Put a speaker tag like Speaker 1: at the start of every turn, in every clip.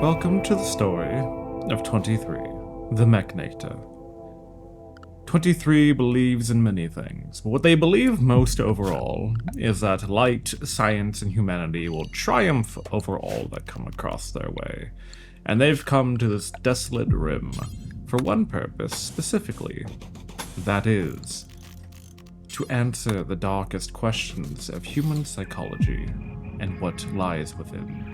Speaker 1: Welcome to the story of 23, the Mechnator. 23 believes in many things, but what they believe most overall is that light, science, and humanity will triumph over all that come across their way. And they've come to this desolate rim for one purpose specifically. That is, to answer the darkest questions of human psychology and what lies within.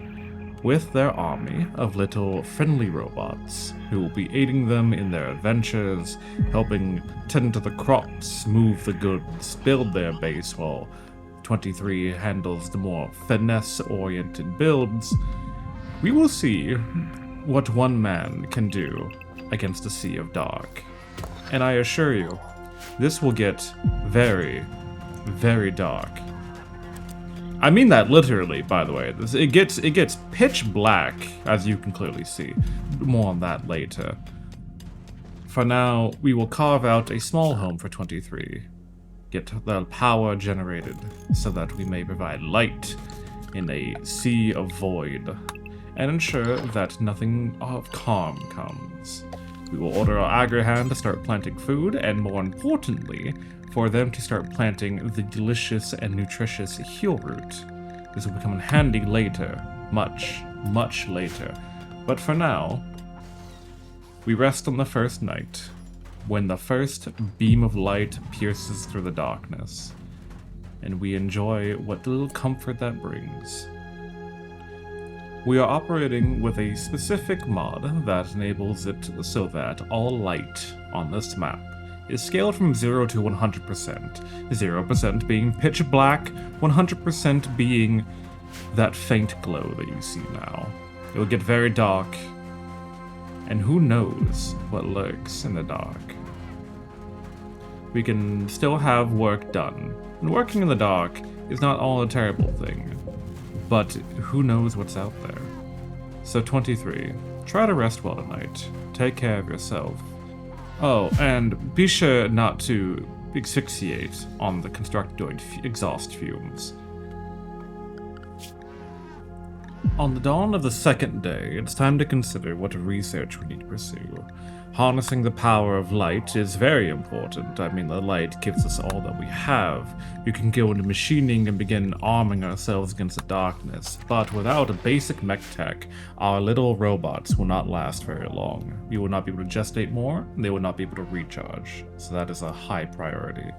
Speaker 1: With their army of little friendly robots who will be aiding them in their adventures, helping tend to the crops, move the goods, build their base while 23 handles the more finesse-oriented builds, we will see what one man can do against a sea of dark. And I assure you, this will get very, very dark. I mean that literally, by the way. It gets pitch black, as you can clearly see. More on that later. For now, we will carve out a small home for 23. Get the power generated so that we may provide light in a sea of void, and ensure that nothing of harm comes. We will order our Agrihand to start planting food, and more importantly, for them to start planting the delicious and nutritious heal root. This will become handy later, much, much later. But for now, we rest on the first night, when the first beam of light pierces through the darkness, and we enjoy what little comfort that brings. We are operating with a specific mod that enables it so that all light on this map is scaled from 0 to 100%, 0% being pitch black, 100% being that faint glow that you see now. It will get very dark, and who knows what lurks in the dark. We can still have work done, and working in the dark is not all a terrible thing, but who knows what's out there. So 23, try to rest well tonight, take care of yourself. Oh, and be sure not to asphyxiate on the constructoid exhaust fumes. On the dawn of the second day, it's time to consider what research we need to pursue. Harnessing the power of light is very important. I mean, the light gives us all that we have. You can go into machining and begin arming ourselves against the darkness, but without a basic mech tech, our little robots will not last very long. We will not be able to gestate more, and they will not be able to recharge, so that is a high priority.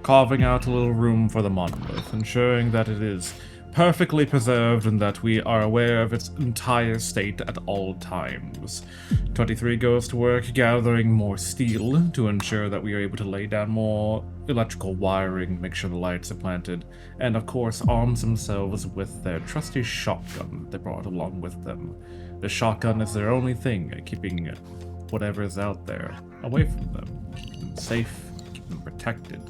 Speaker 1: Carving out a little room for the monolith, ensuring that it is perfectly preserved and that we are aware of its entire state at all times. 23 goes to work gathering more steel to ensure that we are able to lay down more electrical wiring, make sure the lights are planted, and of course arms themselves with their trusty shotgun that they brought along with them. The shotgun is their only thing at keeping whatever is out there away from them, keep them safe, keep them protected.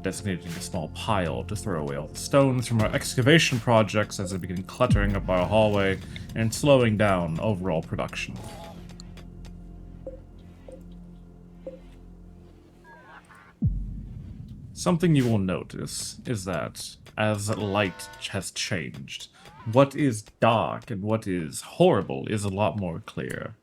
Speaker 1: Designating a small pile to throw away all the stones from our excavation projects as they begin cluttering up our hallway and slowing down overall production. Something you will notice is that as light has changed, what is dark and what is horrible is a lot more clear.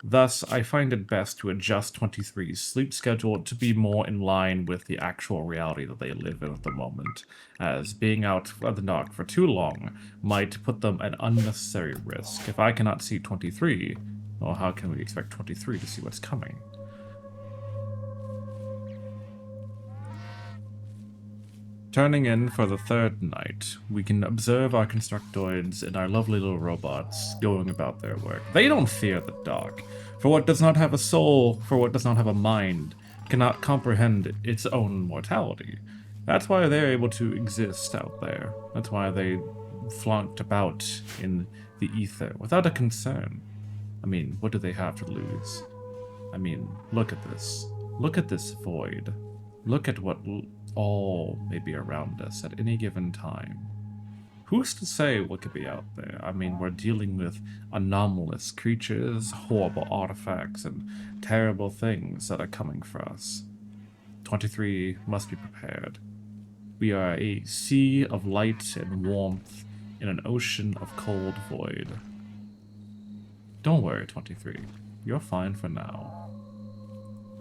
Speaker 1: Thus, I find it best to adjust 23's sleep schedule to be more in line with the actual reality that they live in at the moment, as being out of the dark for too long might put them at unnecessary risk. If I cannot see 23, well, how can we expect 23 to see what's coming? Turning in for the third night, we can observe our constructoids and our lovely little robots going about their work. They don't fear the dark, for what does not have a soul, for what does not have a mind, cannot comprehend its own mortality. That's why they're able to exist out there. That's why they flaunt about in the ether without a concern. I mean, what do they have to lose? I mean, look at this. Look at this void. Look at what all may be around us at any given time. Who's to say what could be out there? I mean, we're dealing with anomalous creatures, horrible artifacts, and terrible things that are coming for us. 23 must be prepared. We are a sea of light and warmth in an ocean of cold void. Don't worry, 23. You're fine for now.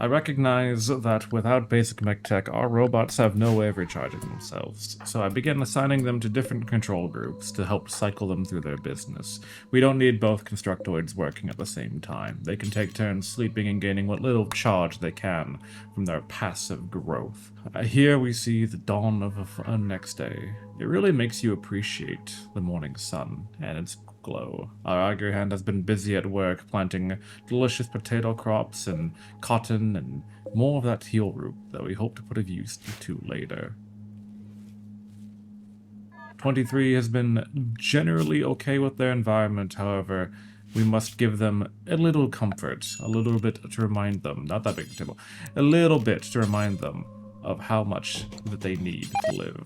Speaker 1: I recognize that without basic mech tech, our robots have no way of recharging themselves, so I begin assigning them to different control groups to help cycle them through their business. We don't need both constructoids working at the same time. They can take turns sleeping and gaining what little charge they can from their passive growth. Here we see the dawn of a next day. It really makes you appreciate the morning sun and its glow. Our auger hand has been busy at work planting delicious potato crops and cotton and more of that heel root that we hope to put a use to later. 23 has been generally okay with their environment, however, we must give them a little comfort, a little bit to remind them, not that big a table, a little bit to remind them of how much that they need to live.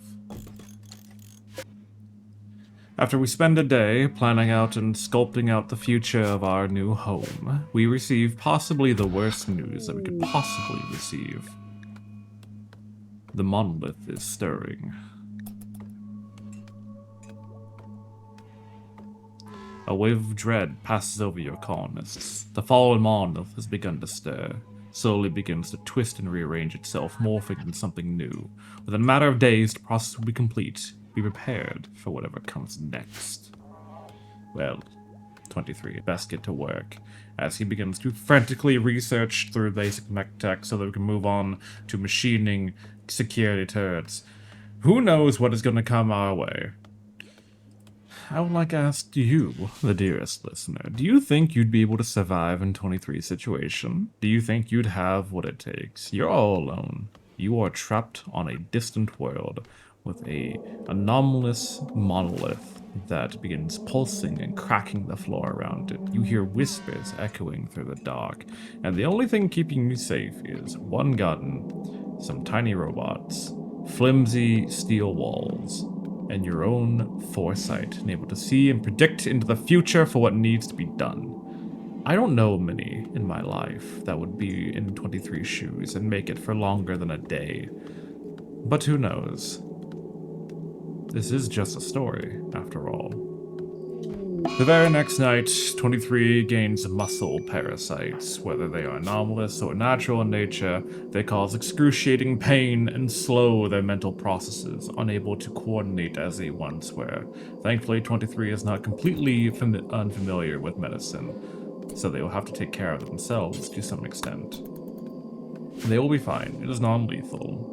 Speaker 1: After we spend a day planning out and sculpting out the future of our new home, we receive possibly the worst news that we could possibly receive. The monolith is stirring. A wave of dread passes over your colonists. The fallen monolith has begun to stir, slowly begins to twist and rearrange itself, morphing into something new. Within a matter of days, the process will be complete. Be prepared for whatever comes next. Well, 23, best get to work, as he begins to frantically research through basic mech tech so that we can move on to machining security turrets. Who knows what is going to come our way? I would like to ask you, the dearest listener, do you think you'd be able to survive in 23's situation? Do you think you'd have what it takes? You're all alone. You are trapped on a distant world with a anomalous monolith that begins pulsing and cracking the floor around it. You hear whispers echoing through the dark, and the only thing keeping you safe is one gun, some tiny robots, flimsy steel walls, and your own foresight, and able to see and predict into the future for what needs to be done. I don't know many in my life that would be in 23's shoes and make it for longer than a day, but who knows? This is just a story, after all. The very next night, 23 gains muscle parasites. Whether they are anomalous or natural in nature, they cause excruciating pain and slow their mental processes, unable to coordinate as they once were. Thankfully, 23 is not completely unfamiliar with medicine, so they will have to take care of themselves to some extent. They will be fine. It is non-lethal.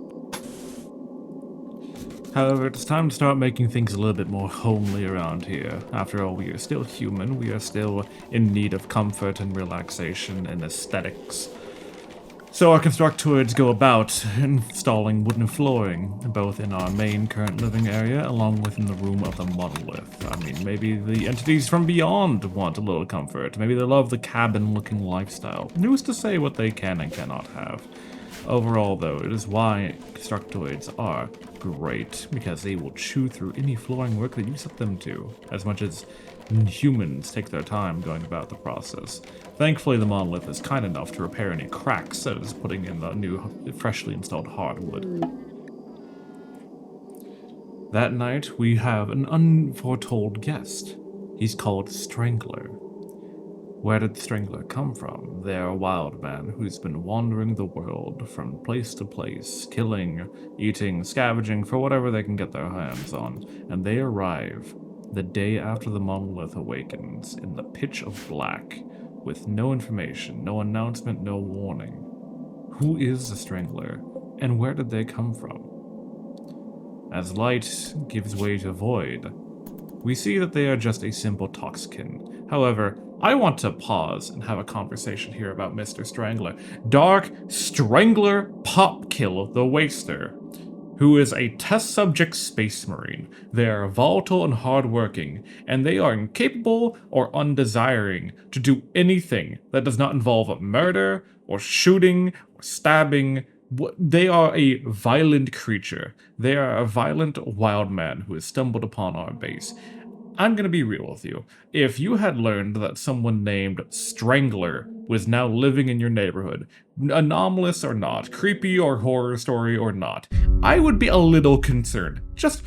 Speaker 1: However, it's time to start making things a little bit more homely around here. After all, we are still human, we are still in need of comfort and relaxation and aesthetics. So our constructoids go about installing wooden flooring, both in our main current living area, along with in the room of the monolith. I mean, maybe the entities from beyond want a little comfort. Maybe they love the cabin-looking lifestyle. Who's to say what they can and cannot have? Overall, though, it is why constructoids are great, because they will chew through any flooring work that you set them to, as much as humans take their time going about the process. Thankfully, the monolith is kind enough to repair any cracks that it is putting in the new, freshly installed hardwood. That night, we have an unforetold guest. He's called Strangler. Where did Strangler come from? They're a wild man who's been wandering the world from place to place, killing, eating, scavenging for whatever they can get their hands on, and they arrive the day after the monolith awakens in the pitch of black, with no information, no announcement, no warning. Who is the Strangler, and where did they come from? As light gives way to void, we see that they are just a simple Toxkin. However, I want to pause and have a conversation here about Mr. Strangler. Dark Strangler Popkill the Waster, who is a test subject space marine. They are volatile and hardworking, and they are incapable or undesiring to do anything that does not involve murder or shooting or stabbing. They are a violent creature. They are a violent wild man who has stumbled upon our base. I'm gonna be real with you. If you had learned that someone named Strangler was now living in your neighborhood, anomalous or not, creepy or horror story or not, I would be a little concerned. Just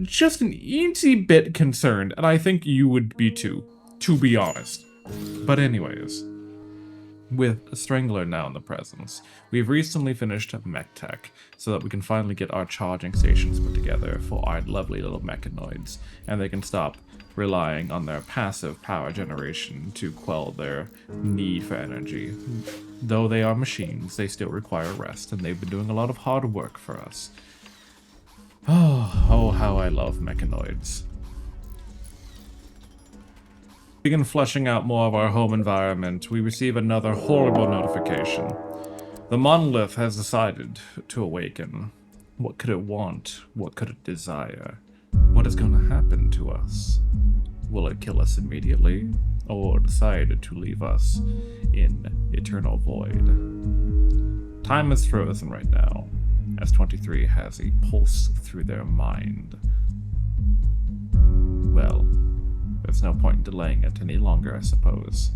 Speaker 1: just an eensy bit concerned, and I think you would be too, to be honest. But anyways, with Strangler now in the presence, we've recently finished mech tech, so that we can finally get our charging stations put together for our lovely little mechanoids, and they can stop relying on their passive power generation to quell their need for energy. Though they are machines, they still require rest, and they've been doing a lot of hard work for us. Oh, how I love mechanoids. Begin fleshing out more of our home environment, we receive another horrible notification. The monolith has decided to awaken. What could it want? What could it desire? What is going to happen to us? Will it kill us immediately, or decide to leave us in eternal void? Time is frozen right now, as 23 has a pulse through their mind. Well, there's no point in delaying it any longer, I suppose.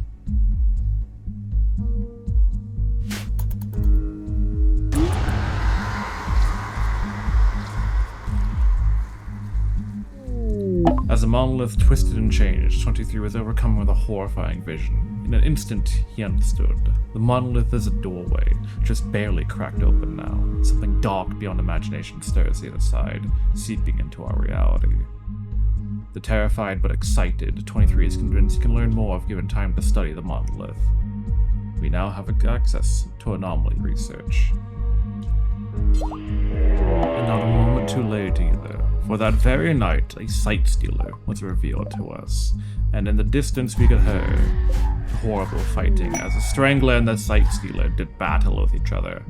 Speaker 1: As the monolith twisted and changed, 23 was overcome with a horrifying vision. In an instant, he understood. The monolith is a doorway, just barely cracked open now. Something dark beyond imagination stirs the other side, seeping into our reality. The terrified but excited 23 is convinced he can learn more if given time to study the monolith. We now have access to anomaly research. And not a moment too late either, for that very night a sight stealer was revealed to us, and in the distance we could hear horrible fighting as the Strangler and the sight stealer did battle with each other.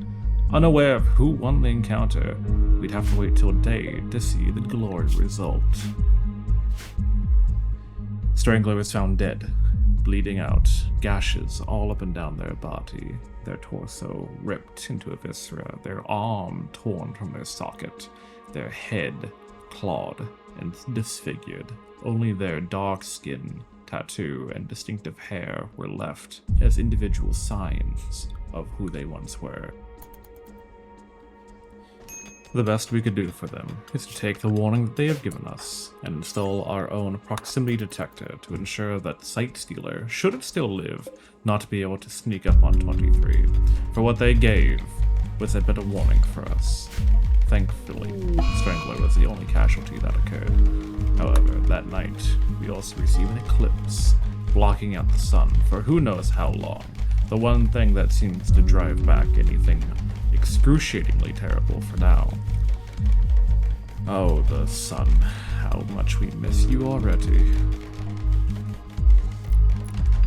Speaker 1: Unaware of who won the encounter, we'd have to wait till day to see the glory result. Strangler was found dead, bleeding out, gashes all up and down their body, their torso ripped into a viscera, their arm torn from their socket, their head clawed and disfigured. Only their dark skin, tattoo, and distinctive hair were left as individual signs of who they once were. The best we could do for them is to take the warning that they have given us and install our own proximity detector to ensure that Sight Stealer, should it still live, not be able to sneak up on 23. For what they gave was a bit of warning for us. Thankfully, Strangler was the only casualty that occurred. However, that night, we also received an eclipse, blocking out the sun for who knows how long. The one thing that seems to drive back anything excruciatingly terrible for now. Oh, the sun. How much we miss you already.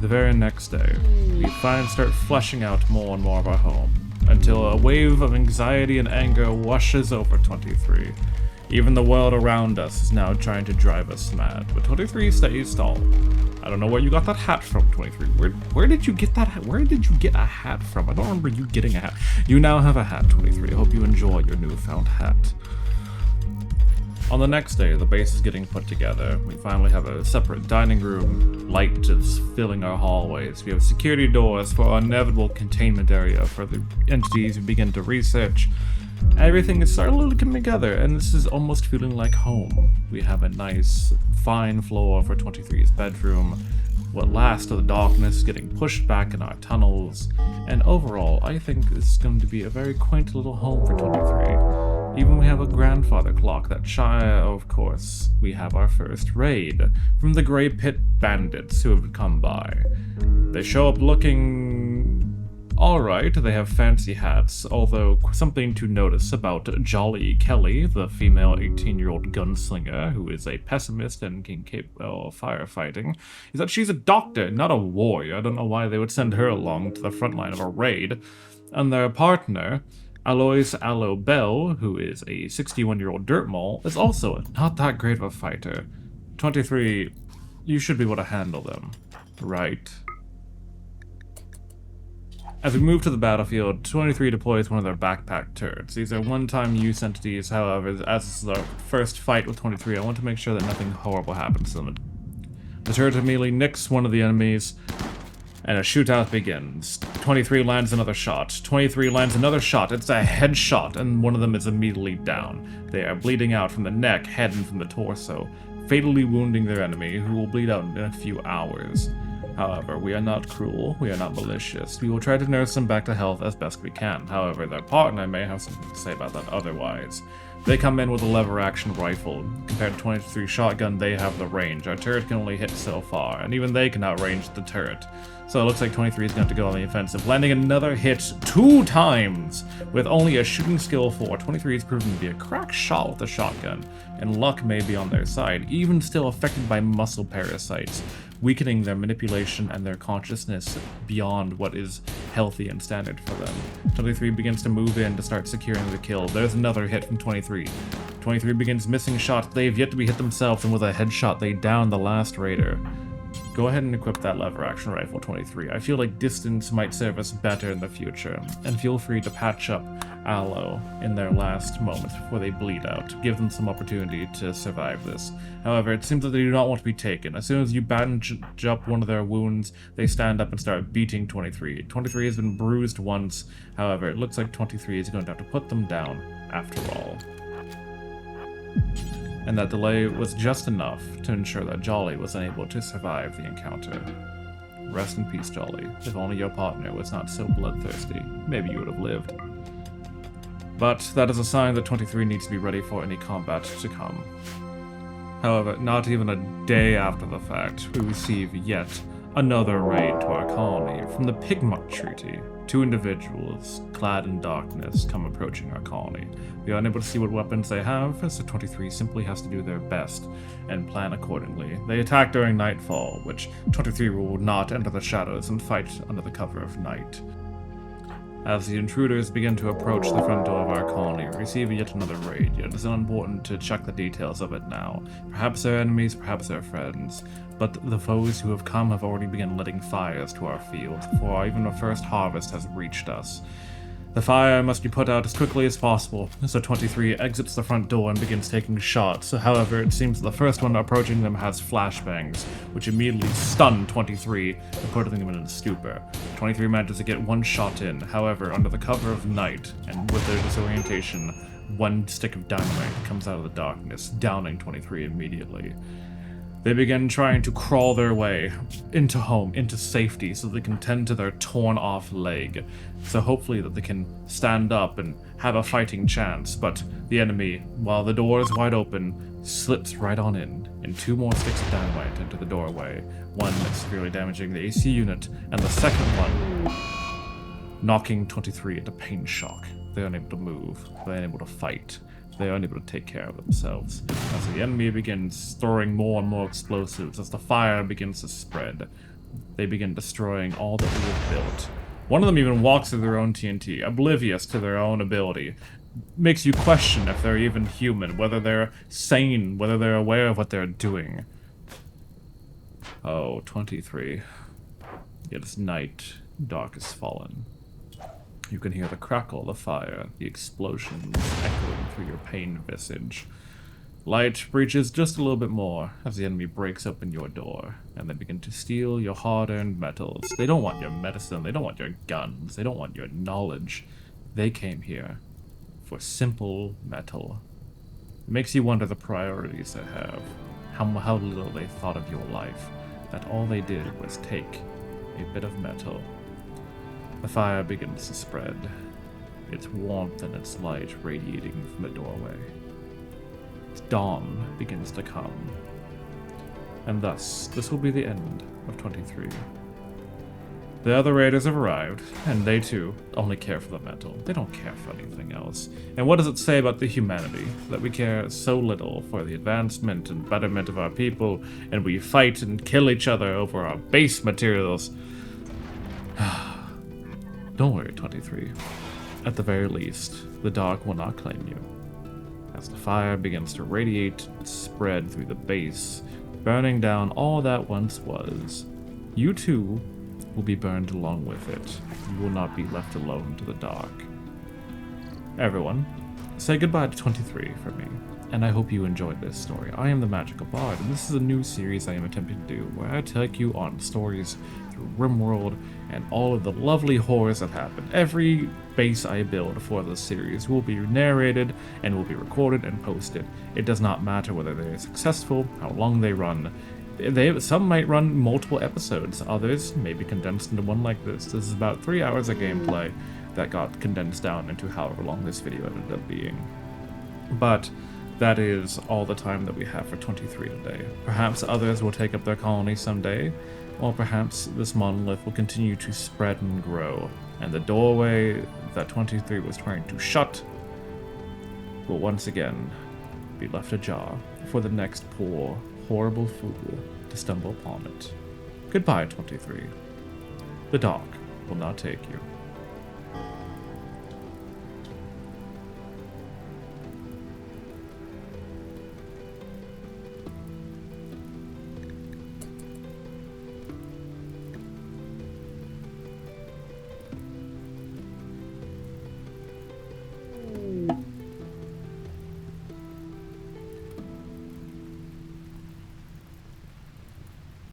Speaker 1: The very next day, we finally start fleshing out more and more of our home, until a wave of anxiety and anger washes over 23. Even the world around us is now trying to drive us mad, but 23 stays tall. I don't know where you got that hat from, 23. Where did you get that hat? Where did you get a hat from? I don't remember you getting a hat. You now have a hat, 23. I hope you enjoy your newfound hat. On the next day, the base is getting put together. We finally have a separate dining room, light is filling our hallways. We have security doors for our inevitable containment area for the entities we begin to research. Everything is starting to come together, and this is almost feeling like home. We have a nice, fine floor for 23's bedroom. What last of the darkness is getting pushed back in our tunnels, and overall, I think this is going to be a very quaint little home for 23. Even we have a grandfather clock that of course, we have our first raid from the Grey Pit bandits who have come by. They show up looking alright, they have fancy hats, although something to notice about Jolly Kelly, the female 18-year-old gunslinger who is a pessimist and incapable of firefighting, is that she's a doctor, not a warrior. I don't know why they would send her along to the front line of a raid. And their partner, Alois Allo Bell, who is a 61-year-old dirt mole, is also not that great of a fighter. 23, you should be able to handle them, right? As we move to the battlefield, 23 deploys one of their backpack turrets. These are one-time use entities, however, as this is our first fight with 23, I want to make sure that nothing horrible happens to them. The turret immediately nicks one of the enemies, And a shootout begins. 23 lands another shot. 23 lands another shot. It's a headshot, and one of them is immediately down. They are bleeding out from the neck, head, and from the torso, fatally wounding their enemy, who will bleed out in a few hours. However, we are not cruel, we are not malicious. We will try to nurse them back to health as best we can. However, their partner may have something to say about that otherwise. They come in with a lever-action rifle. Compared to 23 shotgun, they have the range. Our turret can only hit so far, and even they can outrange the turret. So it looks like 23 is going to go on the offensive, landing another hit 2 times! With only a shooting skill 4, 23 is proven to be a crack shot with the shotgun, and luck may be on their side, even still affected by muscle parasites, weakening their manipulation and their consciousness beyond what is healthy and standard for them. 23 begins to move in to start securing the kill. There's another hit from 23. 23 begins missing shots. They've yet to be hit themselves, and with a headshot, they down the last raider. Go ahead and equip that lever action rifle, 23. I feel like distance might serve us better in the future, and feel free to patch up Aloe in their last moments before they bleed out. Give them some opportunity to survive this. However, it seems that they do not want to be taken. As soon as you bandage up one of their wounds, they stand up and start beating 23. 23 has been bruised once. However, it looks like 23 is going to have to put them down after all. And that delay was just enough to ensure that Jolly was unable to survive the encounter. Rest in peace, Jolly. If only your partner was not so bloodthirsty, maybe you would have lived. But that is a sign that 23 needs to be ready for any combat to come. However, not even a day after the fact, we receive yet another raid to our colony from the Pigmuck Treaty. 2 individuals, clad in darkness, come approaching our colony. We are unable to see what weapons they have, so 23 simply has to do their best and plan accordingly. They attack during nightfall, which 23 will not enter the shadows and fight under the cover of night. As the intruders begin to approach the front door of our colony, we receive yet another raid, yet it is unimportant to check the details of it now. Perhaps they're enemies, perhaps they're friends, but the foes who have come have already begun letting fires to our field, before even the first harvest has reached us. The fire must be put out as quickly as possible, so 23 exits the front door and begins taking shots. However, it seems the first one approaching them has flashbangs, which immediately stun 23 and putting them in a stupor. 23 manages to get 1 shot in, however, under the cover of night, and with their disorientation, 1 stick of dynamite comes out of the darkness, downing 23 immediately. They begin trying to crawl their way into home, into safety, so they can tend to their torn-off leg. So hopefully that they can stand up and have a fighting chance, but the enemy, while the door is wide open, slips right on in, and 2 more sticks of dynamite into the doorway. 1 severely damaging the AC unit, and the second one knocking 23 into pain shock. They're unable to move, they're unable to fight. They are unable to take care of themselves. As the enemy begins throwing more and more explosives, as the fire begins to spread, they begin destroying all that we have built. One of them even walks through their own TNT, oblivious to their own ability. Makes you question if they're even human, whether they're sane, whether they're aware of what they're doing. Oh, 23. It is night, dark has fallen. You can hear the crackle of the fire, the explosions echoing through your pained visage. Light breaches just a little bit more as the enemy breaks open your door, and they begin to steal your hard-earned metals. They don't want your medicine, they don't want your guns, they don't want your knowledge. They came here for simple metal. It makes you wonder the priorities they have, how little they thought of your life, that all they did was take a bit of metal. The fire begins to spread, its warmth and its light radiating from the doorway. Dawn begins to come, and thus, this will be the end of 23. The other raiders have arrived, and they too only care for the metal. They don't care for anything else. And what does it say about the humanity, that we care so little for the advancement and betterment of our people, and we fight and kill each other over our base materials? Don't worry, 23. At the very least, the dark will not claim you. As the fire begins to radiate and spread through the base, burning down all that once was, you too will be burned along with it. You will not be left alone to the dark. Everyone, say goodbye to 23 for me, and I hope you enjoyed this story. I am the Magical Bard, and this is a new series I am attempting to do, where I take you on stories through Rimworld and all of the lovely horrors that happen. Every base I build for this series will be narrated and will be recorded and posted. It does not matter whether they are successful, how long they run. Some might run multiple episodes, others may be condensed into one like this. This is about 3 hours of gameplay that got condensed down into however long this video ended up being. But that is all the time that we have for 23 today. Perhaps others will take up their colony someday, or perhaps this monolith will continue to spread and grow, and the doorway that 23 was trying to shut will once again be left ajar for the next poor, horrible fool to stumble upon it. Goodbye, 23. The dark will not take you.